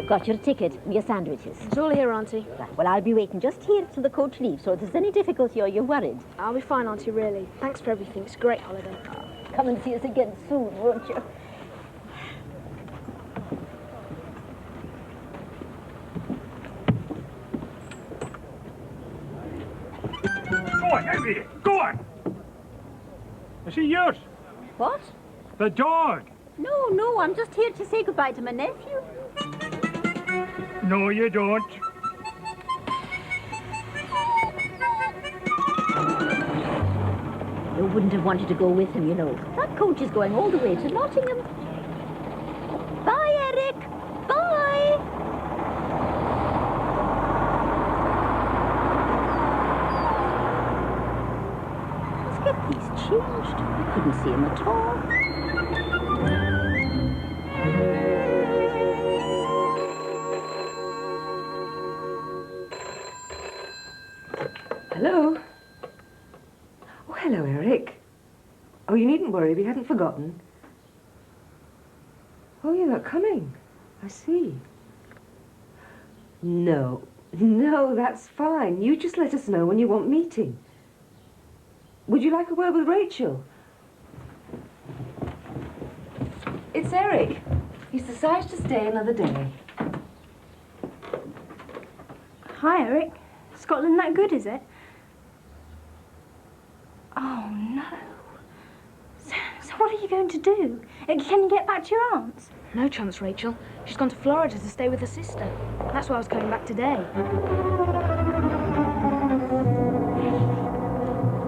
Got your ticket and your sandwiches. It's all here, Auntie. Right, well, I'll be waiting just here till the coach leaves, so if there's any difficulty or you're worried. I'll be fine, Auntie, really. Thanks for everything. It's a great holiday. Come and see us again soon, won't you? Go on, Emily, go on! Is he yours? What? The dog! No, I'm just here to say goodbye to my nephew. No, you don't. You wouldn't have wanted to go with him, you know. That coach is going all the way to Nottingham. Bye, Eric. Bye. Let's get these changed. I couldn't see him at all. Hello. Oh, hello, Eric. Oh, you needn't worry, we hadn't forgotten. Oh, you're not coming. I see. No, that's fine. You just let us know when you want meeting. Would you like a word with Rachel? It's Eric. He's decided to stay another day. Hi, Eric. Scotland that good, is it? Oh, no. So what are you going to do? Can you get back to your aunt's? No chance, Rachel. She's gone to Florida to stay with her sister. That's why I was coming back today. I'm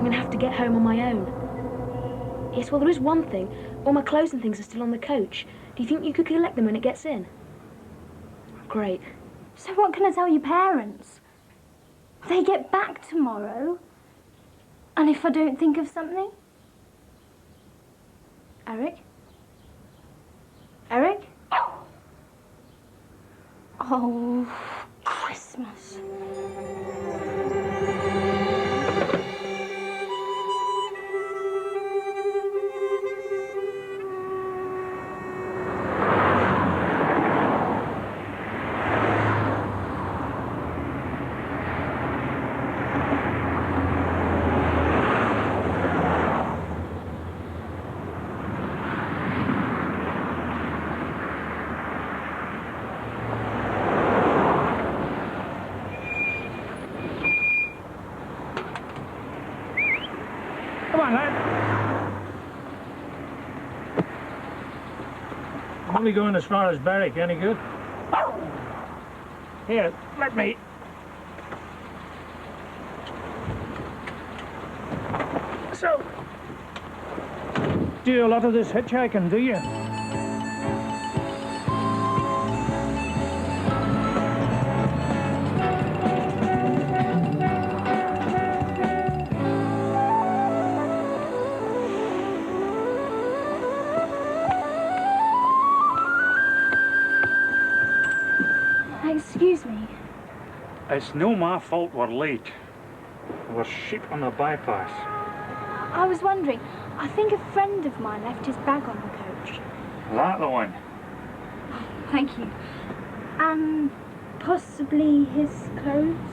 going to have to get home on my own. Yes, well, there is one thing. All my clothes and things are still on the coach. Do you think you could collect them when it gets in? Great. So what can I tell your parents? They get back tomorrow. And if I don't think of something? Eric? Eric? Oh, Christmas. Come on, lad. I'm only going as far as Berwick. Any good? Here, let me. So, do a lot of this hitchhiking, do you? Excuse me. It's no my fault we're late. We're sheep on the bypass. I was wondering, I think a friend of mine left his bag on the coach. That the one? Thank you. And possibly his clothes?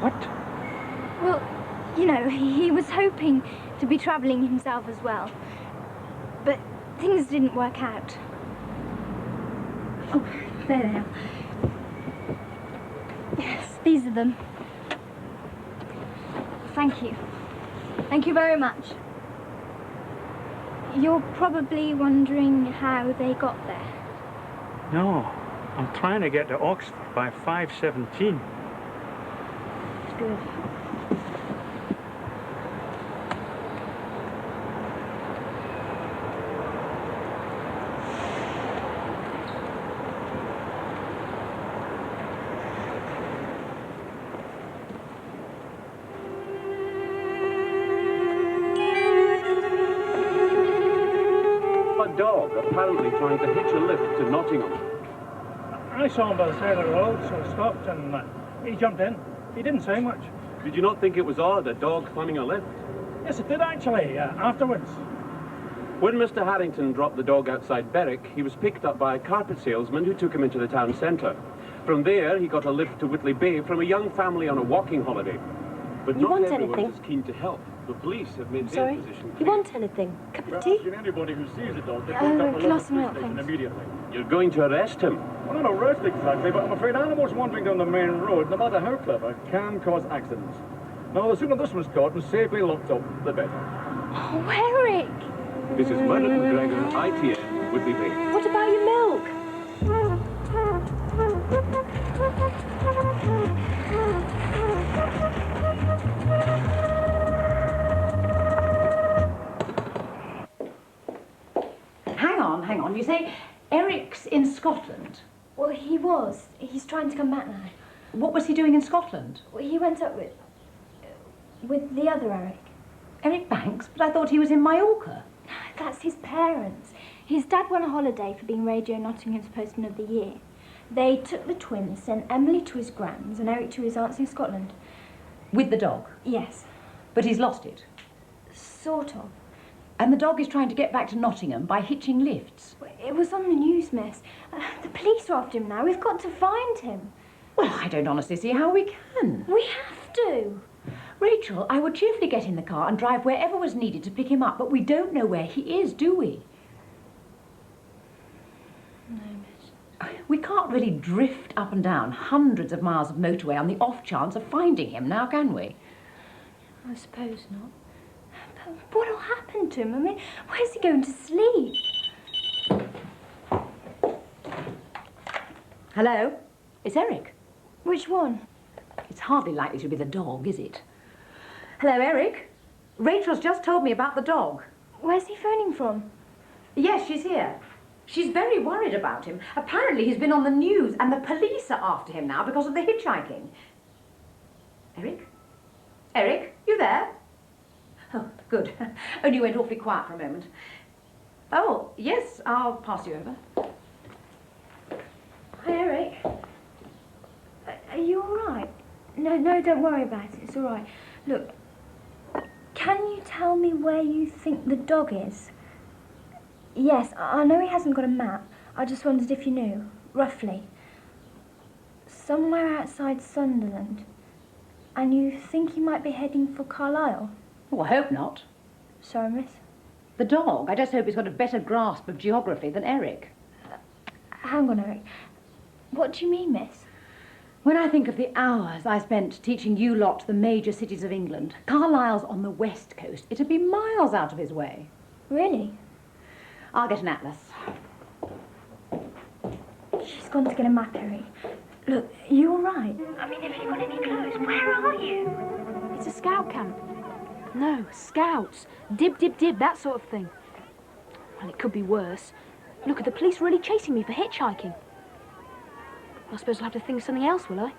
What? Well, you know, he was hoping to be travelling himself as well. But things didn't work out. Oh, there they are. Yes, these are them. Thank you. Thank you very much. You're probably wondering how they got there. No, I'm trying to get to Oxford by 5:17. Good. Dog apparently trying to hitch a lift to Nottingham. I saw him by the side of the road, so I stopped and he jumped in. He didn't say much. Did you not think it was odd, a dog climbing a lift? Yes, it did actually, afterwards. When Mr. Harrington dropped the dog outside Berwick, he was picked up by a carpet salesman who took him into the town centre. From there, he got a lift to Whitley Bay from a young family on a walking holiday. But You not want everyone anything? is keen to help. The police have made their Sorry? position You clear. want anything? Cup of tea? Anybody who sees the dog, they Oh, contact the glass of local milk, police station thanks. immediately. You're going to arrest him. Well, not arrest exactly, but I'm afraid animals wandering down the main road, no matter how clever, can cause accidents. Now, the sooner this one's caught and safely locked up, the better. Oh, Eric! This is Bernard McGregor, ITN, Whitley Bay. What about your milk? Hang on. You say Eric's in Scotland? Well, he was. He's trying to come back now. What was he doing in Scotland? Well, he went up with the other Eric. Eric Banks? But I thought he was in Mallorca. That's his parents. His dad won a holiday for being Radio Nottingham's Postman of the Year. They took the twins, sent Emily to his grand's and Eric to his aunt's in Scotland. With the dog? Yes, But he's lost it. sort of. And the dog is trying to get back to Nottingham by hitching lifts. It was on the news, miss. The police are after him now. We've got to find him. Well, I don't honestly see how we can. We have to. Rachel, I would cheerfully get in the car and drive wherever was needed to pick him up, but we don't know where he is, do we? No, miss. We can't really drift up and down hundreds of miles of motorway on the off chance of finding him now, can we? I suppose not. But what'll happen to him? I mean, where's he going to sleep? Hello? It's Eric. Which one? It's hardly likely to be the dog, is it? Hello, Eric. Rachel's just told me about the dog. Where's he phoning from? Yes, she's here. She's very worried about him. Apparently he's been on the news and the police are after him now because of the hitchhiking. Eric? Eric, you there? Oh, good. Only went awfully quiet for a moment. Oh, yes, I'll pass you over. Hi, Eric. Are you all right? No, don't worry about it. It's all right. Look, can you tell me where you think the dog is? Yes, I know he hasn't got a map. I just wondered if you knew, roughly. Somewhere outside Sunderland. And you think he might be heading for Carlisle? Oh, I hope not. Sorry, miss. The dog, I just hope he's got a better grasp of geography than Eric. Hang on, Eric. What do you mean, miss? When I think of the hours I spent teaching you lot the major cities of England, Carlisle's on the west coast. It'd be miles out of his way. Really? I'll get an atlas. She's gone to get a map, Eric. Look, you all right? I mean, have you got any clothes? Where are you? It's a scout camp. No, scouts. Dib, dib, dib, that sort of thing. Well, it could be worse. Look, are the police really chasing me for hitchhiking? I suppose I'll have to think of something else, will I?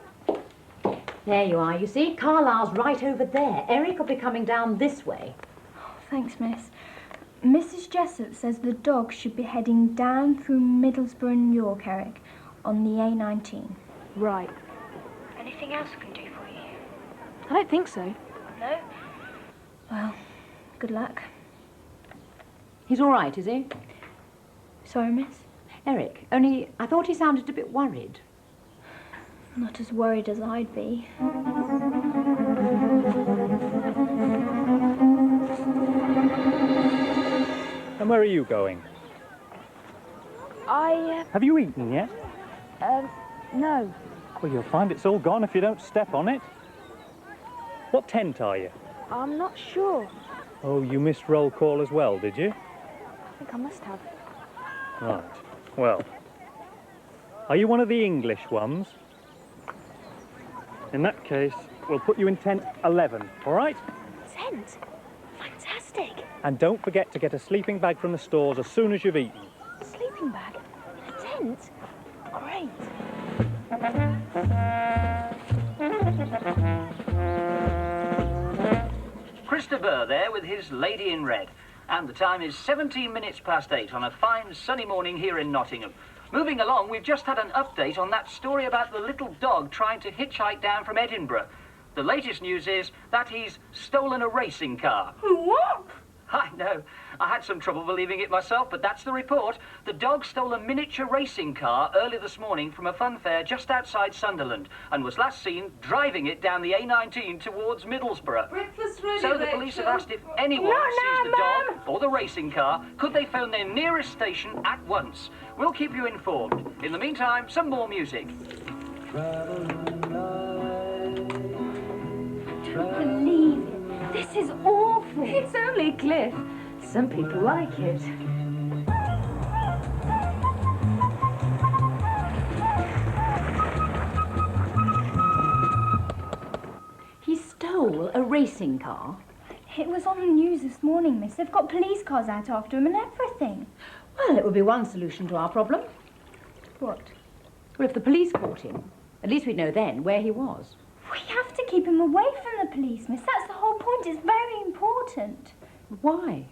There you are, you see. Carlisle's right over there. Eric will be coming down this way. Thanks, miss. Mrs. Jessup says the dog should be heading down through Middlesbrough and York, Eric, on the A19. Right. Anything else I can do for you? I don't think so. No? Well, good luck. He's all right, is he? Sorry, miss. Eric, only I thought he sounded a bit worried. Not as worried as I'd be. And where are you going? Have you eaten yet? No. Well, you'll find it's all gone if you don't step on it. What tent are you? I'm not sure. Oh, you missed roll call as well, did you? I think I must have. Right. Well, are you one of the English ones? In that case, we'll put you in tent 11, all right? Tent? Fantastic. And don't forget to get a sleeping bag from the stores as soon as you've eaten. Sleeping bag? In a tent? Great. Christopher there with his lady in red. And the time is 17 minutes past 8 on a fine sunny morning here in Nottingham. Moving along, we've just had an update on that story about the little dog trying to hitchhike down from Edinburgh. The latest news is that he's stolen a racing car. What? I know. I had some trouble believing it myself, but that's the report. The dog stole a miniature racing car early this morning from a fun fair just outside Sunderland and was last seen driving it down the A19 towards Middlesbrough. Breakfast ready, So the police have asked if anyone sees the dog or the racing car, could they phone their nearest station at once? We'll keep you informed. In the meantime, some more music. Believe it. This is awful. It's only Cliff. Some people like it. He stole a racing car? It was on the news this morning, miss. They've got police cars out after him and everything. Well, it would be one solution to our problem. What? Well, if the police caught him, at least we'd know then where he was. We have to keep him away from the police, miss. That's the whole point. It's very important. Why?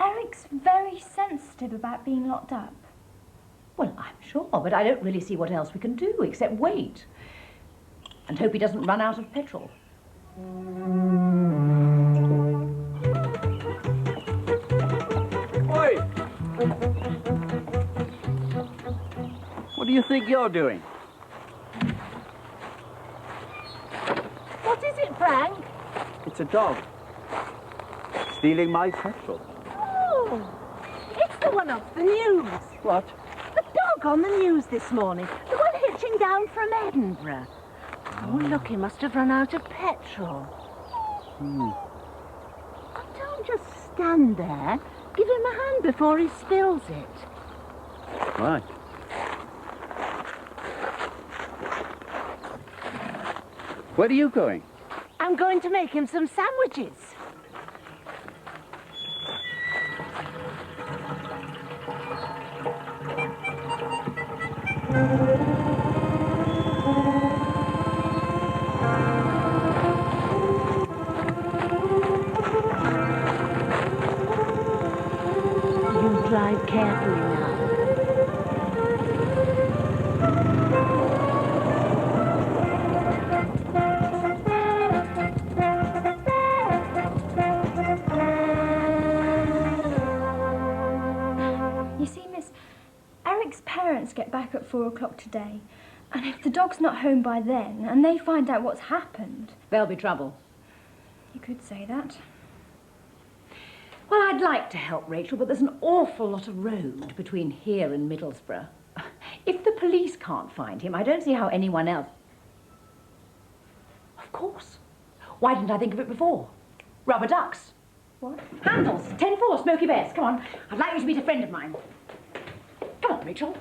Eric's very sensitive about being locked up. Well, I'm sure, but I don't really see what else we can do except wait. And hope he doesn't run out of petrol. Oi! What do you think you're doing? What is it, Frank? It's a dog. Stealing my petrol. Oh, it's the one off the news. What? The dog on the news this morning. The one hitching down from Edinburgh. Oh, look, he must have run out of petrol. Oh, don't just stand there. Give him a hand before he spills it. Right. Where are you going? I'm going to make him some sandwiches. You drive carefully now. You see, miss, Eric's parents get back at 4 o'clock today. And if the dog's not home by then, and they find out what's happened... There'll be trouble. You could say that. Well, I'd like to help Rachel, but there's an awful lot of road between here and Middlesbrough. If the police can't find him, I don't see how anyone else... Of course. Why didn't I think of it before? Rubber ducks. What? Handles. 10-4, Smoky Bears. Come on. I'd like you to meet a friend of mine. Come on, Rachel.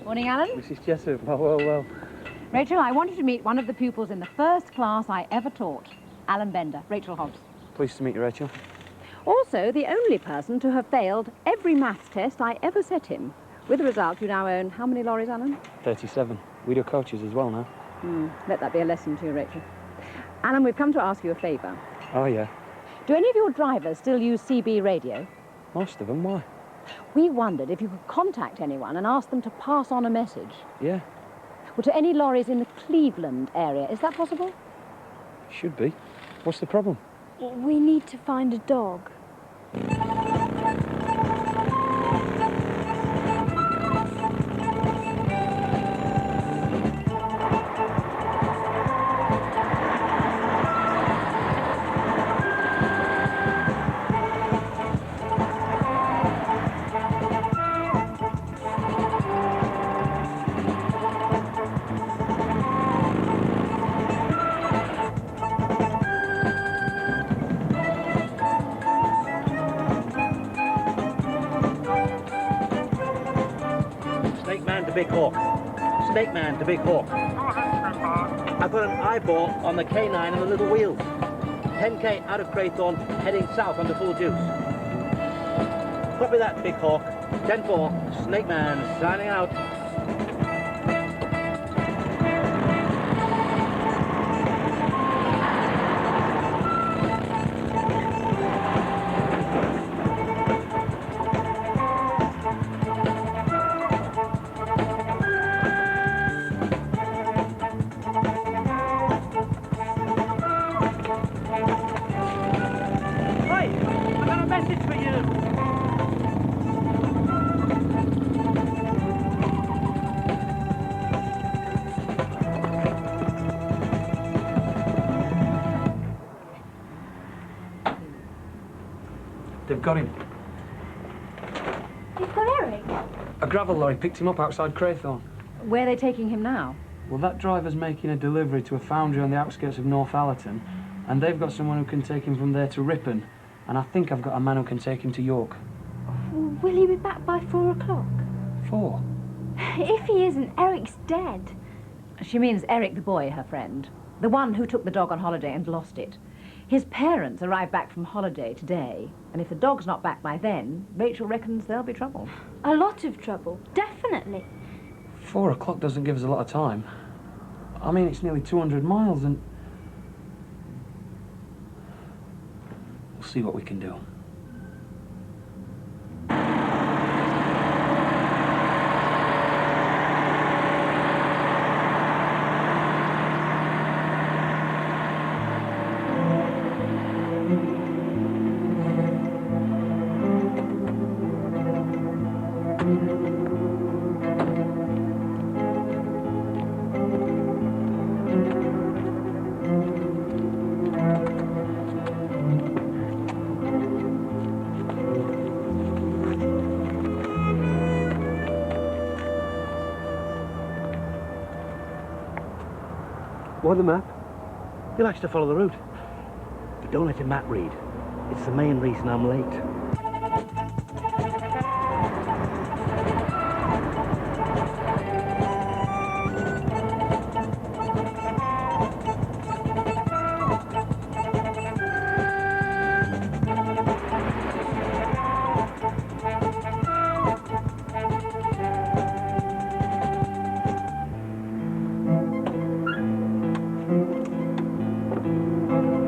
Morning, Alan. Mrs. Jessup, well. Rachel, I want you to meet one of the pupils in the first class I ever taught, Alan Bender, Rachel Hobbs. Pleased to meet you, Rachel. Also, the only person to have failed every maths test I ever set him. With the result, you now own how many lorries, Alan? 37. We do coaches as well now. Let that be a lesson to you, Rachel. Alan, we've come to ask you a favour. Oh, yeah. Do any of your drivers still use CB radio? Most of them, why? We wondered if you could contact anyone and ask them to pass on a message. Yeah, Well, to any lorries in the Cleveland area. Is that possible? should be. What's the problem? We need to find a dog. Snake Man to Big Hawk. Snake Man to Big Hawk. I put an eyeball on the K9 and the little wheels. 10K out of Craythorne, heading south under full juice. Copy that, Big Hawk. 10-4, Snake Man signing out. It's for you. They've got him. You've got Eric? A gravel lorry picked him up outside Craythorne. Where are they taking him now? Well, that driver's making a delivery to a foundry on the outskirts of North Allerton, and they've got someone who can take him from there to Ripon, and I think I've got a man who can take him to York. Will he be back by 4 o'clock? 4? If he isn't, Eric's dead. She means Eric the boy, her friend. The one who took the dog on holiday and lost it. His parents arrived back from holiday today, and if the dog's not back by then, Rachel reckons there'll be trouble. A lot of trouble, definitely. 4 o'clock doesn't give us a lot of time. I mean, it's nearly 200 miles, and... we'll see what we can do. What, the map? He likes to follow the route. But don't let your map read. It's the main reason I'm late.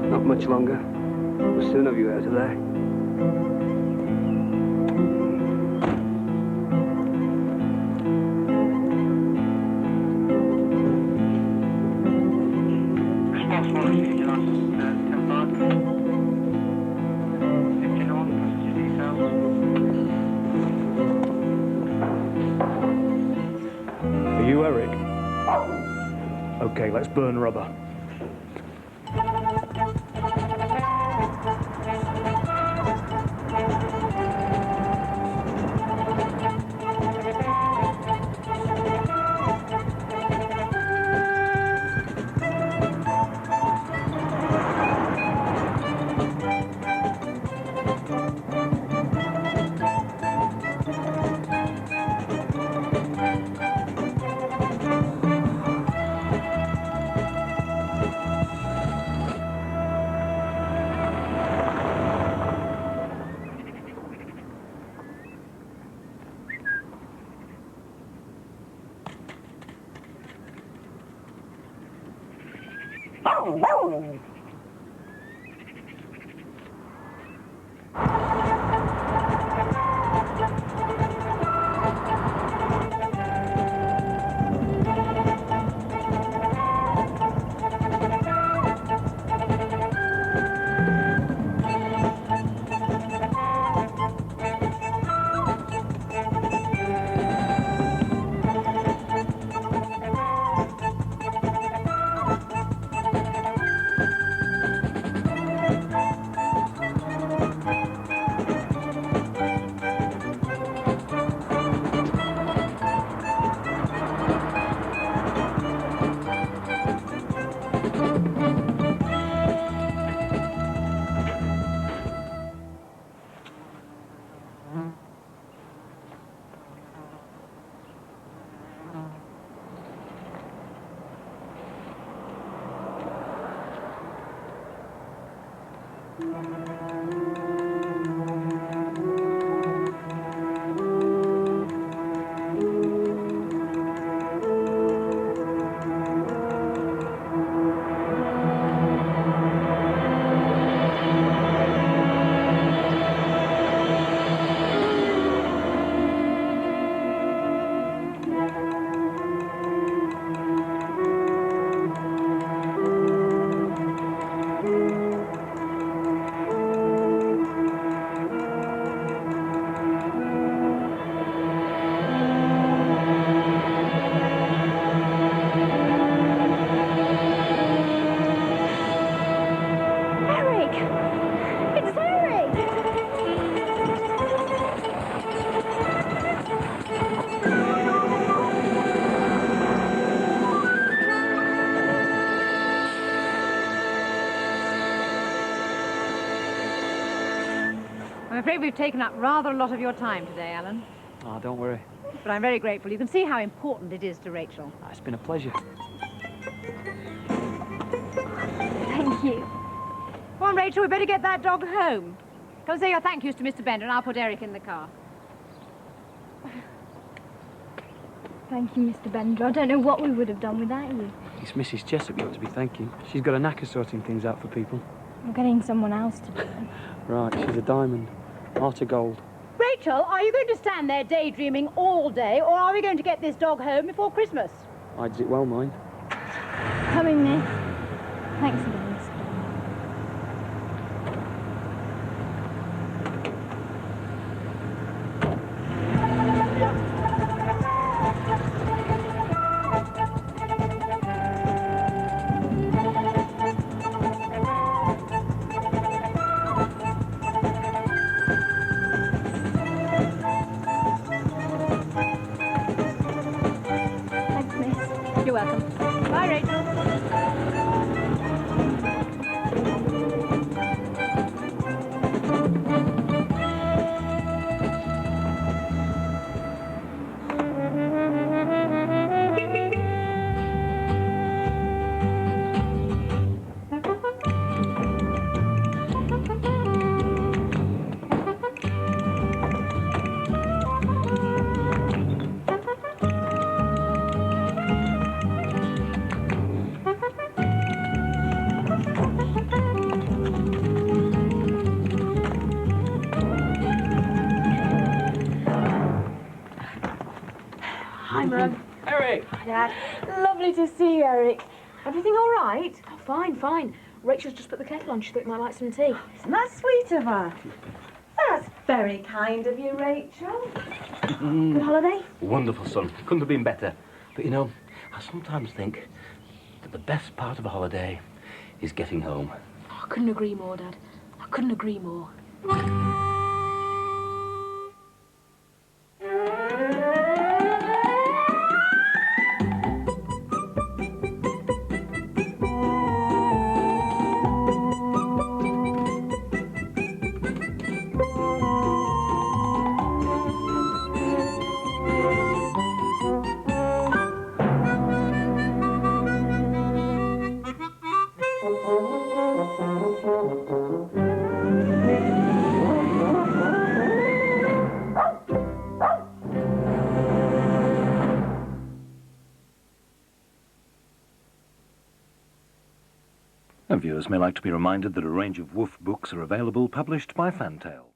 Not much longer. We'll soon have you out of there. Are you Eric? Okay, let's burn rubber. afraid we've taken up rather a lot of your time today, Alan. Oh, don't worry. But I'm very grateful. You can see how important it is to Rachel. It's been a pleasure. Thank you. Come on, Rachel, we better get that dog home. Come and say your thank yous to Mr. Bender, and I'll put Eric in the car. Thank you, Mr. Bender. I don't know what we would have done without you. It's Mrs. Jessup you ought to be thanking. She's got a knack of sorting things out for people. I'm getting someone else to do it. Right, she's a diamond. Heart of gold. Rachel, are you going to stand there daydreaming all day, or are we going to get this dog home before Christmas? Hides it well, mind. Coming, Miss. Thanks again, Miss. Thanks, Miss. You're welcome. Bye, Rachel. Hi, Mum. Eric! Hi, Dad. Lovely to see you, Eric. Everything all right? Oh, fine, fine. Rachel's just put the kettle on. She thought you might like some tea. Isn't that sweet of her? That's very kind of you, Rachel. Good holiday? Wonderful, son. Couldn't have been better. But you know, I sometimes think that the best part of a holiday is getting home. Oh, I couldn't agree more, Dad. I couldn't agree more. And viewers may like to be reminded that a range of Woof books are available, published by Fantail.